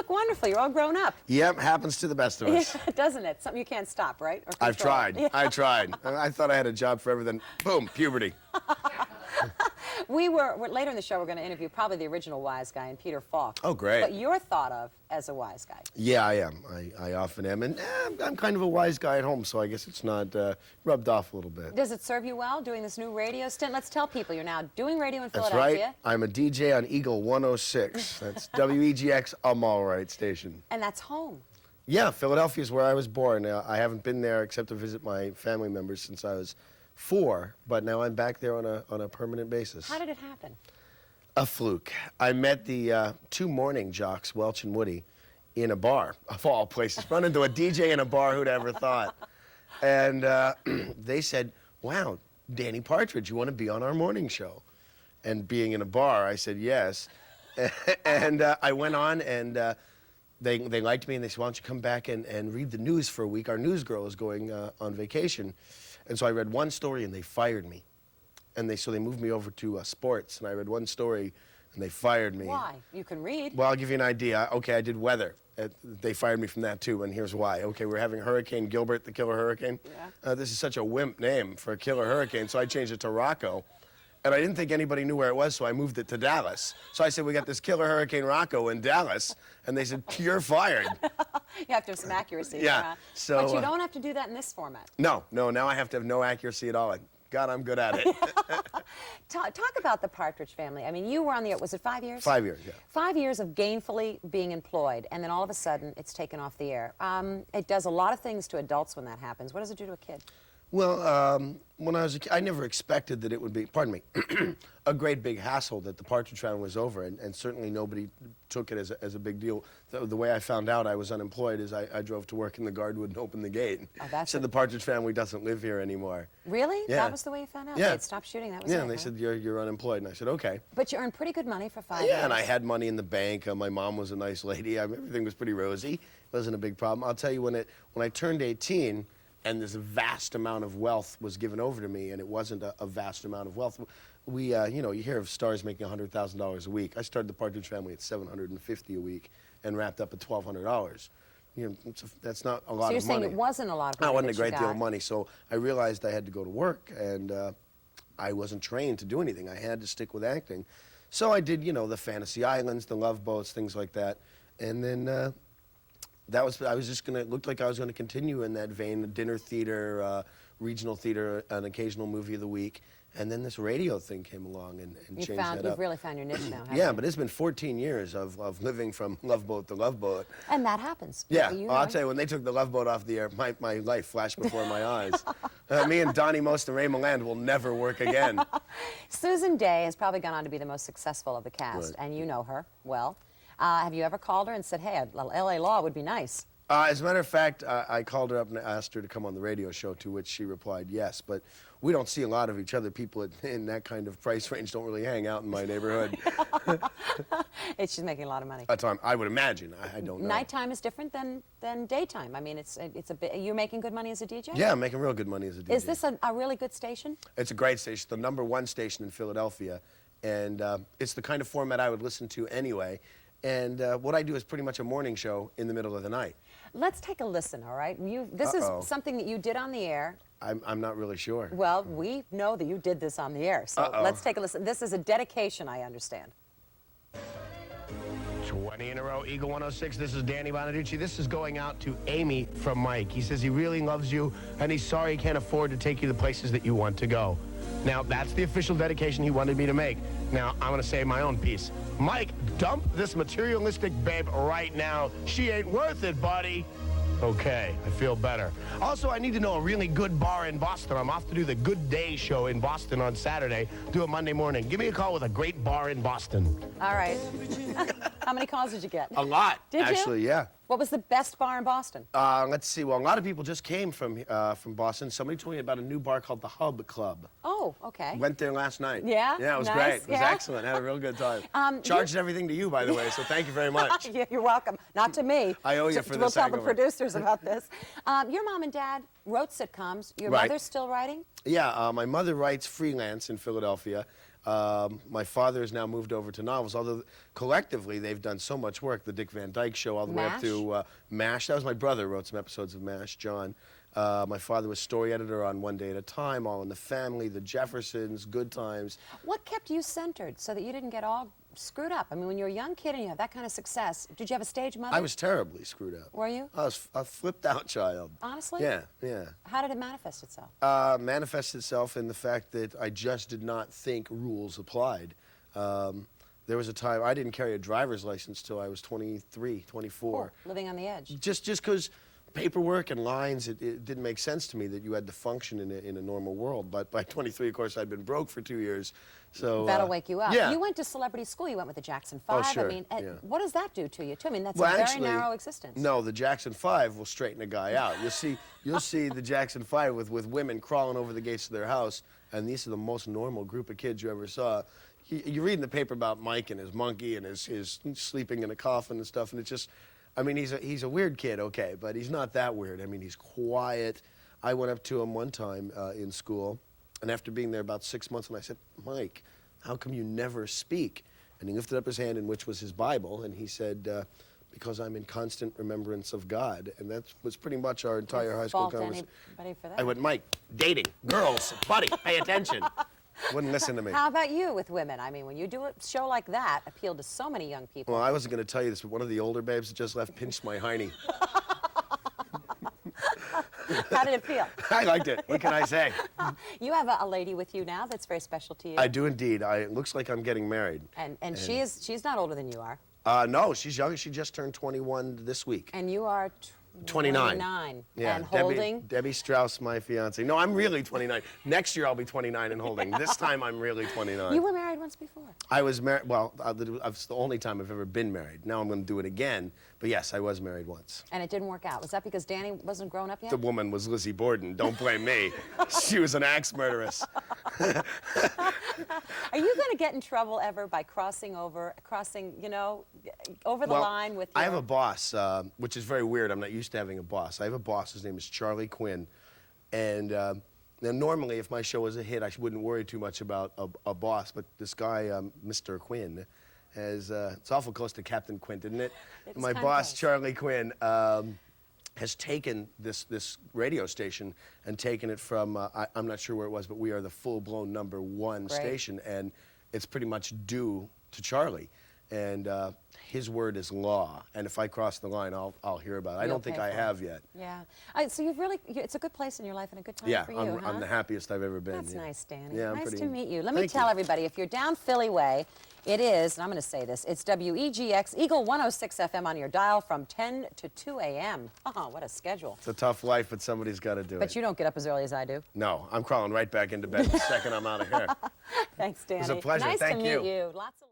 look wonderful. You're all grown up. Yep, happens to the best of us. Yeah, doesn't it? Something you can't stop, right? Or I've control. tried. Yeah. I tried. I thought I had a job forever, then boom, puberty. We're later in the show, we're going to interview probably the original wise guy and Peter Falk. Oh, great. But you're thought of as a wise guy. Yeah, I am. I often am. And I'm kind of a wise guy at home, so I guess it's not rubbed off a little bit. Does it serve you well doing this new radio stint? Let's tell people you're now doing radio in That's Philadelphia. right. I'm a DJ on Eagle 106. That's WEGX, I'm all right station. And that's home. Yeah, Philadelphia is where I was born. I haven't been there except to visit my family members since I was 4, but now I'm back there on a permanent basis. How did it happen? A fluke. I met the 2 morning jocks, Welch and Woody, in a bar, of all places. Run into a DJ in a bar, who'd ever thought? And they said, wow, Danny Partridge, you want to be on our morning show? And being in a bar, I said yes. And I went on, and they liked me, and they said, why don't you come back and read the news for a week? Our news girl is going on vacation. And so I read one story, and they fired me. And so they moved me over to sports, and I read one story, and they fired me. Why? You can read. Well, I'll give you an idea. Okay, I did weather. They fired me from that, too, and here's why. Okay, we're having Hurricane Gilbert, the killer hurricane. Yeah. This is such a wimp name for a killer hurricane, so I changed it to Rocco. And I didn't think anybody knew where it was, so I moved it to Dallas. So I said, we got this killer Hurricane Rocco in Dallas. And they said, you're fired. You have to have some accuracy. Yeah. So, but you don't have to do that in this format. No, now I have to have no accuracy at all. God, I'm good at it. Talk about the Partridge Family. I mean, you were on the air, was it 5 years? 5 years, yeah. 5 years of gainfully being employed, and then all of a sudden, it's taken off the air. It does a lot of things to adults when that happens. What does it do to a kid? Well, when I was a kid, I never expected that it would be, pardon me, a great big hassle that the Partridge Family was over, and certainly nobody took it as a big deal. The way I found out I was unemployed is I drove to work and the guard wouldn't open the gate. Oh, that's said the Partridge Family doesn't live here anymore. Really? Yeah. That was the way you found out? Yeah. They'd stopped shooting, that was Yeah, it, and they huh? said, you're unemployed, and I said, okay. But you earned pretty good money for 5 years. Yeah, and I had money in the bank. My mom was a nice lady. Everything was pretty rosy. It wasn't a big problem. I'll tell you, when I turned 18, and this vast amount of wealth was given over to me, and it wasn't a vast amount of wealth. We, you know, you hear of stars making $100,000 a week. I started the Partridge Family at $750 a week and wrapped up at $1,200. You know, that's not a lot of money. So you're saying it wasn't a lot of money? No, it wasn't a that you great deal got. of money. So I realized I had to go to work, and I wasn't trained to do anything. I had to stick with acting. So I did, you know, the Fantasy Islands, the Love Boats, things like that. And then I was just gonna, it looked like I was gonna continue in that vein, dinner theater, regional theater, an occasional movie of the week. And then this radio thing came along and changed that up. You've really found your niche now, haven't Yeah, you? but it's been 14 years of living from Love Boat to Love Boat. And that happens. Yeah, You well, I'll know. tell you, when they took the Love Boat off the air, my life flashed before my eyes. Me and Donnie Most and Ray Milland will never work again. Susan Day has probably gone on to be the most successful of the cast, Right. and you know her well. Have you ever called her and said, hey, L.A. Law would be nice? As a matter of fact, I called her up and asked her to come on the radio show, to which she replied yes. But we don't see a lot of each other. People in that kind of price range don't really hang out in my neighborhood. She's making a lot of money. That's time, I would imagine. I don't know. Nighttime is different than daytime. I mean, it's a bit. You're making good money as a DJ? Yeah, I'm making real good money as a DJ. Is this a really good station? It's a great station, the #1 station in Philadelphia. And it's the kind of format I would listen to anyway. And what I do is pretty much a morning show in the middle of the night. Let's take a listen, all right? This is something that you did on the air. I'm not really sure. Well, we know that you did this on the air, so let's take a listen. This is a dedication, I understand. 20 in a row, Eagle 106. This is Danny Bonaduce. This is going out to Amy from Mike. He says he really loves you, and he's sorry he can't afford to take you to places that you want to go. Now, that's the official dedication he wanted me to make. Now, I'm going to say my own piece. Mike, dump this materialistic babe right now. She ain't worth it, buddy. Okay, I feel better. Also, I need to know a really good bar in Boston. I'm off to do the Good Day show in Boston on Saturday. Do it Monday morning. Give me a call with a great bar in Boston. All right. How many calls did you get? A lot. Did you? Actually, yeah. What was the best bar in Boston? Let's see. Well, a lot of people just came from Boston. Somebody told me about a new bar called the Hub Club. Oh, okay. Went there last night. Yeah? Yeah, it was Nice, great. It was yeah? excellent. Had a real good time. Charged everything to you, by the way, so thank you very much. Yeah, you're welcome. Not to me. I owe you for We'll this tell the hangover. producers about this. Your mom and dad wrote sitcoms. Your Right. mother's still writing? Yeah, my mother writes freelance in Philadelphia. My father has now moved over to novels, although collectively they've done so much work. The Dick Van Dyke Show all the way up to MASH. That was my brother wrote some episodes of MASH, John. My father was story editor on One Day at a Time, All in the Family, The Jeffersons, Good Times. What kept you centered so that you didn't get all screwed up? I mean, when you're a young kid and you have that kind of success, did you have a stage mother? I was terribly screwed up. Were you? I was a flipped out child. Honestly? Yeah, yeah. How did it manifest itself? Manifested itself in the fact that I just did not think rules applied. There was a time I didn't carry a driver's license till I was 23, 24. Cool. Living on the edge. Just because paperwork and lines, it didn't make sense to me that you had to function in a normal world. But by 23, of course, I'd been broke for 2 years. So that'll wake you up. Yeah. You went to celebrity school. You went with the Jackson 5. Oh, sure. I mean, Yeah. what does that do to you, too? I mean, that's Well, a very actually, narrow existence. No, the Jackson 5 will straighten a guy out. You'll see the Jackson 5 with women crawling over the gates of their house, and these are the most normal group of kids you ever saw. You read in the paper about Mike and his monkey and his sleeping in a coffin and stuff, and it's just, I mean, he's a weird kid, okay, but he's not that weird. I mean, he's quiet. I went up to him one time in school, and after being there about 6 months, and I said, Mike, how come you never speak? And he lifted up his hand, in which was his Bible, and he said, because I'm in constant remembrance of God. And that was pretty much our entire high school conversation. Anybody for that? I went, Mike, dating, girls, buddy, pay attention. Wouldn't listen to me. How about you with women? I mean, when you do a show like that, appealed to so many young people. Well, I wasn't going to tell you this, but one of the older babes that just left pinched my hiney. How did it feel? I liked it. What can I say? You have a lady with you now that's very special to you. I do indeed. It looks like I'm getting married. And she's not older than you are. No, she's young. She just turned 21 this week. And you are 29. Yeah, and holding? Debbie Strauss, my fiance. No, I'm really 29. Next year I'll be 29 and holding. This time I'm really 29. You were married once before. I was married, well, it's the only time I've ever been married. Now I'm going to do it again. But yes, I was married once. And it didn't work out. Was that because Danny wasn't grown up yet? The woman was Lizzie Borden. Don't blame me. She was an axe murderess. Are you going to get in trouble ever by crossing, you know, over the line with your... I have a boss, which is very weird. I'm not used to having a boss. I have a boss. His name is Charlie Quinn. And now normally, if my show was a hit, I wouldn't worry too much about a boss. But this guy, Mr. Quinn, has, it's awful close to Captain Quint, isn't it? My boss, Charlie Quinn, has taken this radio station and taken it from, I'm not sure where it was, but we are the full-blown #1 station, and it's pretty much due to Charlie. And his word is law, and if I cross the line, I'll hear about it. I don't think I have yet. Yeah. So you've really, it's a good place in your life and a good time for you, Yeah, I'm the happiest I've ever been. That's nice, Danny. Yeah, nice to meet you. Let me Thank tell you. everybody, if you're down Philly way, it is, and I'm going to say this, it's WEGX Eagle 106 FM on your dial from 10 to 2 a.m. Oh, what a schedule. It's a tough life, but somebody's got to do it. But you don't get up as early as I do. No, I'm crawling right back into bed the second I'm out of here. Thanks, Danny. It was a pleasure. Nice Thank to meet you. Lots of